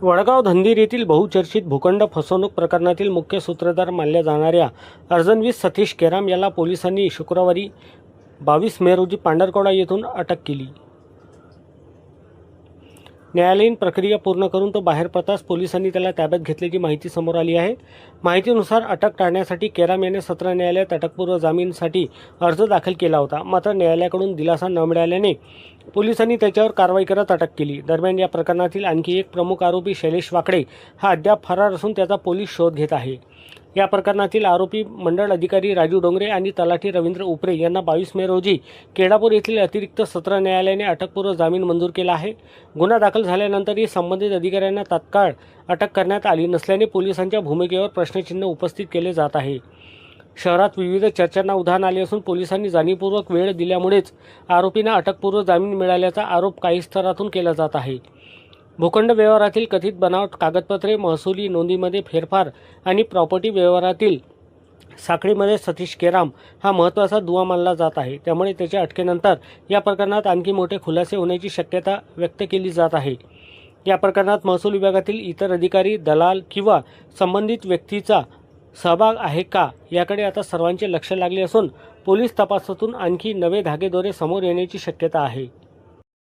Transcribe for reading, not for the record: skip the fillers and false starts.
वडगाव धंदीर येथील बहुचर्चित भूखंड फसवणूक प्रकरणातील मुख्य सूत्रधार मानल्या जाणाऱ्या अर्जनवीर सतीश केराम याला पोलिसांनी शुक्रवारी 22 मे रोजी पांढरकवडा येथून अटक केली। न्यायालयीन प्रक्रिया पूर्ण करून तो बाहेर पडताच पोलिसांनी त्याला ताब्यात घेतल्याची माहिती समोर आली आहे। माहितीनुसार अटक टाळण्यासाठी केराम याने सत्र न्यायालयात अटकपूर्व जामीनसाठी अर्ज दाखल केला होता। मात्र न्यायालयाकडून दिलासा न मिळाल्याने पोलिसांनी त्याच्यावर कारवाई करत अटक केली। दरम्यान या प्रकरणातील आणखी एक प्रमुख आरोपी शैलेश वाकडे हा अद्याप फरार असून त्याचा पोलीस शोध घेत आहे। या प्रकरणातील आरोपी मंडळ अधिकारी राजू डोंगरे आणि तलाठी रवींद्र उपरे यांना 22 मे रोजी केळापूर येथील अतिरिक्त सत्र न्यायालयाने अटकपूर्व जामीन मंजूर केला आहे। गुन्हा दाखल झाल्यानंतरही संबंधित अधिकाऱ्यांना तात्काळ अटक करण्यात आली नसल्याने पोलिसांच्या भूमिकेवर प्रश्नचिन्ह उपस्थित केले जात आहे। शहरात विविध चर्चांना उधाण आले असून पोलिसांनी जाणीवपूर्वक वेळ दिल्यामुळेच आरोपींना अटकपूर्व जामीन मिळाल्याचा आरोप काही स्तरातून केला जात आहे। भूखंड व्यवहारातील कथित बनावट कागदपत्रे, महसुली नोंदीमध्ये फेरफार आणि प्रॉपर्टी व्यवहारातील साखळीमध्ये सतीश केराम हा महत्त्वाचा दुवा मानला जात आहे। त्यामुळे त्याच्या अटकेनंतर या प्रकरणात आणखी मोठे खुलासे होण्याची शक्यता व्यक्त केली जात आहे। या प्रकरणात महसूल विभागातील इतर अधिकारी, दलाल किंवा संबंधित व्यक्तीचा सहभाग आहे का याकडे आता सर्वांचे लक्ष लागले असून पोलीस तपासातून आणखी नवे धागेदोरे समोर येण्याची शक्यता आहे।